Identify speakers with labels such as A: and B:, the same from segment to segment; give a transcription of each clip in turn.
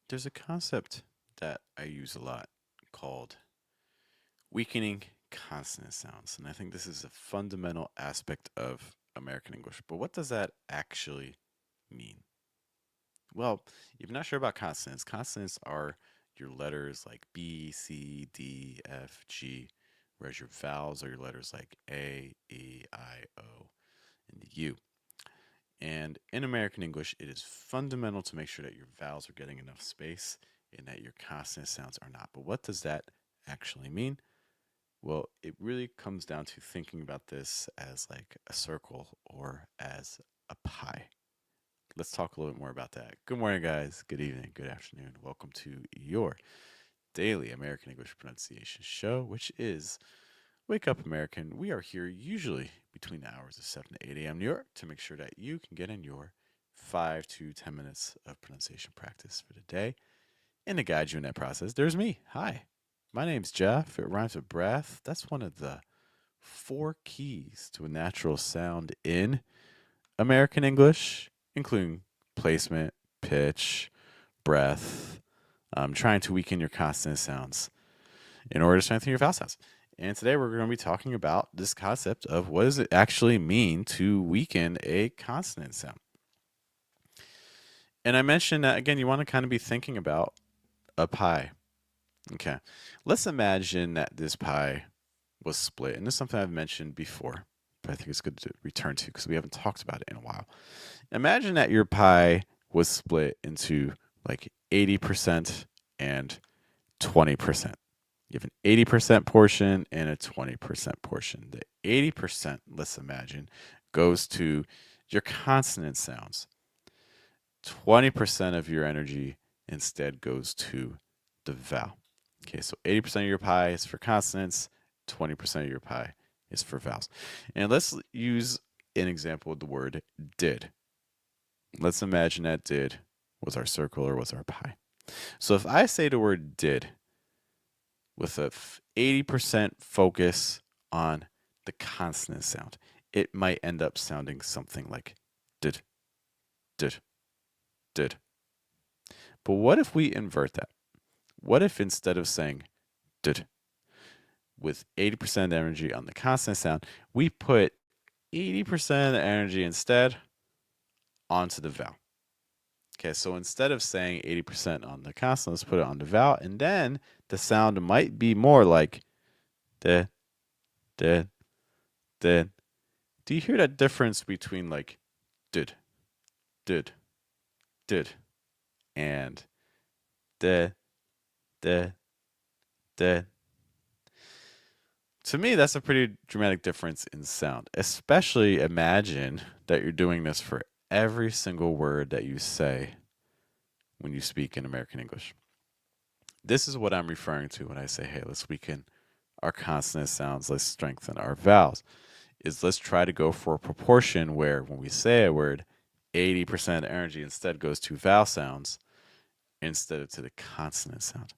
A: There's a concept that I use a lot called weakening consonant sounds. And I think this is a fundamental aspect of American English. But what does that actually mean? Well, if you're not sure about consonants, consonants are your letters like B, C, D, F, G, whereas your vowels are your letters like A, E, I, O, and U. And in American English, it is fundamental to make sure that your vowels are getting enough space and that your consonant sounds are not. But what does that actually mean? Well, it really comes down to thinking about this as like a circle or as a pie. Let's talk a little bit more about that. Good morning, guys. Good evening. Good afternoon. Welcome to your daily American English pronunciation show, which is Wake Up American. We are here usually between the hours of 7 to 8 a.m. New York to make sure that you can get in your 5 to 10 minutes of pronunciation practice for the day. And to guide you in that process, there's me. Hi, my name's Geoff. It rhymes with breath. That's one of the four keys to a natural sound in American English, including placement, pitch, breath. Trying to weaken your consonant sounds in order to strengthen your vowel sounds. And today we're going to be talking about this concept of what does it actually mean to weaken a consonant sound. And I mentioned that again, you want to kind of be thinking about a pie. Okay. Let's imagine that this pie was split. And this is something I've mentioned before, but I think it's good to return to because we haven't talked about it in a while. Imagine that your pie was split into like 80% and 20%. You have an 80% portion and a 20% portion. The 80%, let's imagine, goes to your consonant sounds. 20% of your energy instead goes to the vowel. Okay, so 80% of your pie is for consonants, 20% of your pie is for vowels. And let's use an example of the word did. Let's imagine that did was our circle or was our pie. So if I say the word did with a 80% focus on the consonant sound, it might end up sounding something like did, did, did. But what if we invert that? What if instead of saying did with 80% energy on the consonant sound, we put 80% of the energy instead onto the vowel? Okay, so instead of saying 80% on the consonant, let's put it on the vowel, and then the sound might be more like the, the. Do you hear that difference between like did, did, did, and the, the, the? To me, that's a pretty dramatic difference in sound. Especially imagine that you're doing this for every single word that you say when you speak in American English. This is what I'm referring to when I say, hey, let's weaken our consonant sounds, let's strengthen our vowels. Is let's try to go for a proportion where when we say a word, 80% energy instead goes to vowel sounds instead of to the consonant sound.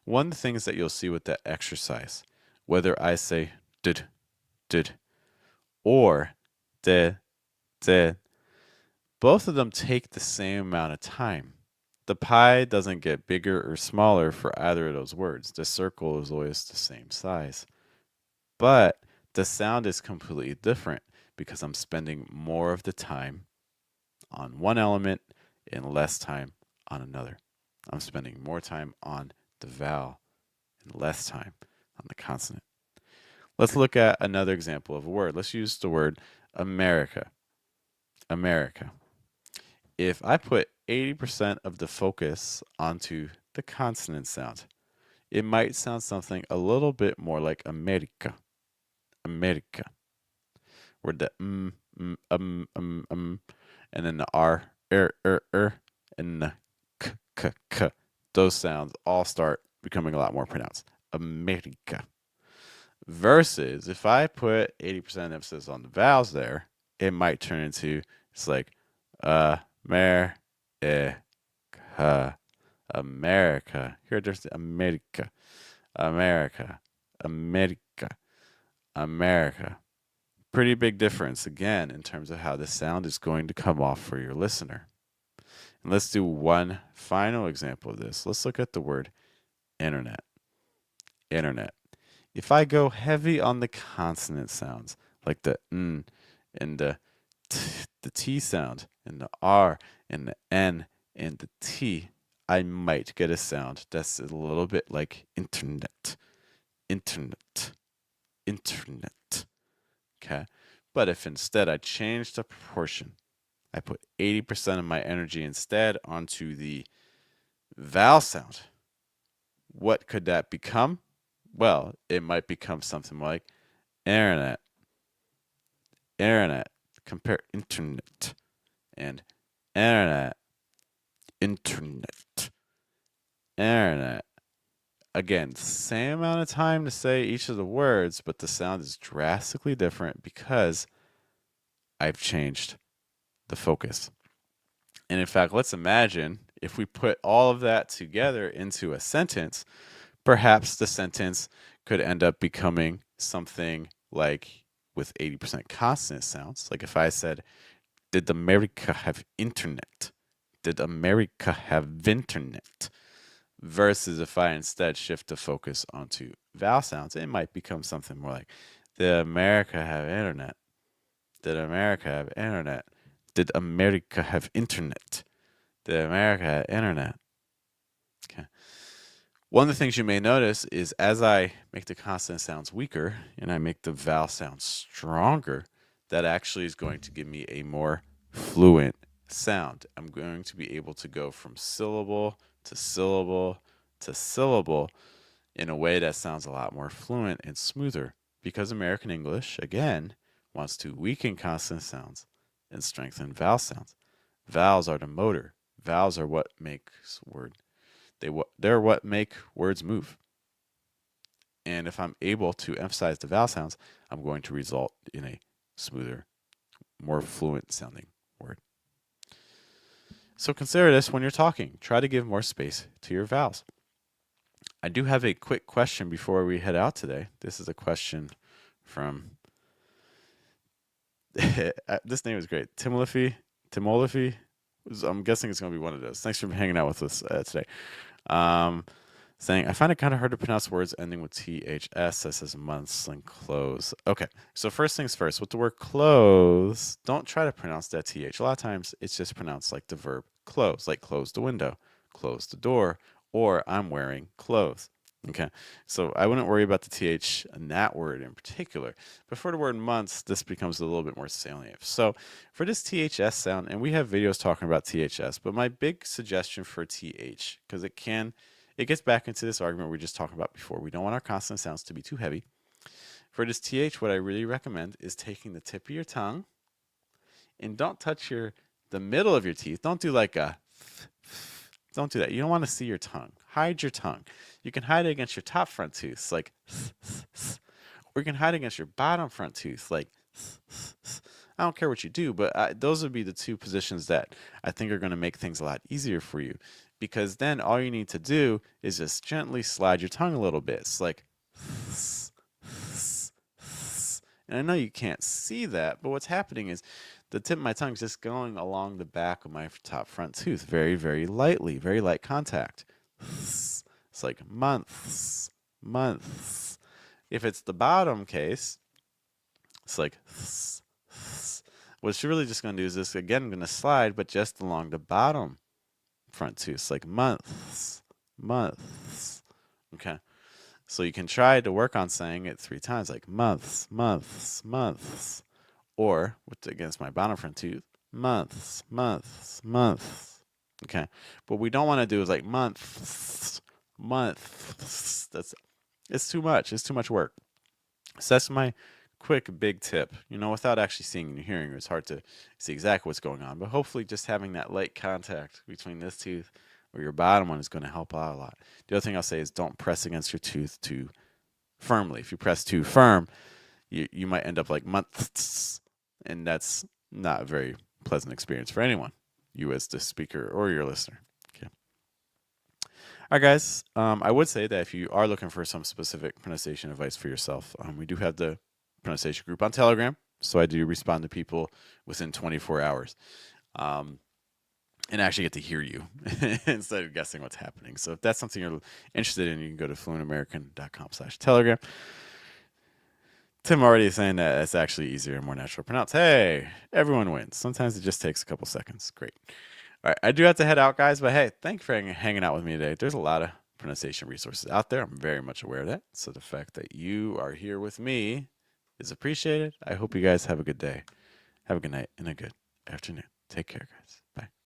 A: One of the things that you'll see with that exercise, whether I say did, or did, both of them take the same amount of time. The pie doesn't get bigger or smaller for either of those words. The circle is always the same size. But the sound is completely different because I'm spending more of the time on one element and less time on another. I'm spending more time on the vowel and less time on the consonant. Let's look at another example of a word. Let's use the word America. America. If I put 80% of the focus onto the consonant sound, it might sound something a little bit more like America. America. Where the and then the R, and the k. Those sounds all start becoming a lot more pronounced. America. Versus if I put 80% emphasis on the vowels there, it might turn into it's like America. America. Here there's America. America. America. America. Pretty big difference again in terms of how the sound is going to come off for your listener. And let's do one final example of this. Let's look at the word internet. Internet. If I go heavy on the consonant sounds, like the n and the T sound, and the R and the N and the T, I might get a sound that's a little bit like internet. Internet. Internet. Okay? But if instead I change the proportion, I put 80% of my energy instead onto the vowel sound, what could that become? Well, it might become something like internet. Internet. Compare internet and internet. Internet. Internet. Again, same amount of time to say each of the words, but the sound is drastically different because I've changed the focus. And in fact, let's imagine if we put all of that together into a sentence, perhaps the sentence could end up becoming something like with 80% consonant sounds. Like if I said, did America have internet? Did America have internet? Versus if I instead shift the focus onto vowel sounds, it might become something more like, did America have internet? Did America have internet? Did America have internet? Did America have internet? Okay. One of the things you may notice is as I make the consonant sounds weaker and I make the vowel sounds stronger, that actually is going to give me a more fluent sound. I'm going to be able to go from syllable to syllable to syllable in a way that sounds a lot more fluent and smoother because American English, again, wants to weaken consonant sounds and strengthen vowel sounds. Vowels are the motor. Vowels are what makes word. They're what make words move. And if I'm able to emphasize the vowel sounds, I'm going to result in a smoother, more fluent sounding word. So consider this when you're talking. Try to give more space to your vowels. I do have a quick question before we head out today. This is a question from this name is great. Timothy. I'm guessing it's going to be one of those. Thanks for hanging out with us today. Saying, I find it kind of hard to pronounce words ending with THS. That says months and clothes. Okay, so first things first, with the word clothes, don't try to pronounce that TH. A lot of times it's just pronounced like the verb close, like close the window, close the door, or I'm wearing clothes. Okay, so I wouldn't worry about the TH in that word in particular. But for the word months, this becomes a little bit more salient. So for this THS sound, and we have videos talking about THS, but my big suggestion for TH, because it gets back into this argument we were just talking about before. We don't want our consonant sounds to be too heavy. For this TH, what I really recommend is taking the tip of your tongue and don't touch the middle of your teeth. Don't do like a don't do that. You don't want to see your tongue. Hide your tongue. You can hide it against your top front tooth, like, or you can hide it against your bottom front tooth, like, I don't care what you do, but those would be the two positions that I think are going to make things a lot easier for you. Because then all you need to do is just gently slide your tongue a little bit. It's like, and I know you can't see that, but what's happening is the tip of my tongue is just going along the back of my top front tooth very, very lightly, very light contact. It's like months, months. If it's the bottom case, it's like, what it's really just going to do is this, again, I'm going to slide, but just along the bottom front tooth. It's like months, months. Okay. So you can try to work on saying it 3 times, like months, months, months. Or, against my bottom front tooth, months, months, months. Okay. But we don't want to do is like months, months. It's too much. It's too much work. So that's my quick big tip. Without actually seeing and hearing, it's hard to see exactly what's going on. But hopefully just having that light contact between this tooth or your bottom one is going to help out a lot. The other thing I'll say is don't press against your tooth too firmly. If you press too firm, you might end up like months, and that's not a very pleasant experience for anyone, you as the speaker or your listener. Okay. All right, guys. I would say that if you are looking for some specific pronunciation advice for yourself, we do have the pronunciation group on Telegram, so I do respond to people within 24 hours. and actually get to hear you instead of guessing what's happening. So if that's something you're interested in, you can go to fluentamerican.com/telegram. Tim already is saying that it's actually easier and more natural to pronounce. Hey, everyone wins. Sometimes it just takes a couple seconds. Great. All right, I do have to head out, guys, but hey, thank you for hanging out with me today. There's a lot of pronunciation resources out there. I'm very much aware of that. So the fact that you are here with me is appreciated. I hope you guys have a good day, have a good night, and a good afternoon. Take care, guys. Bye.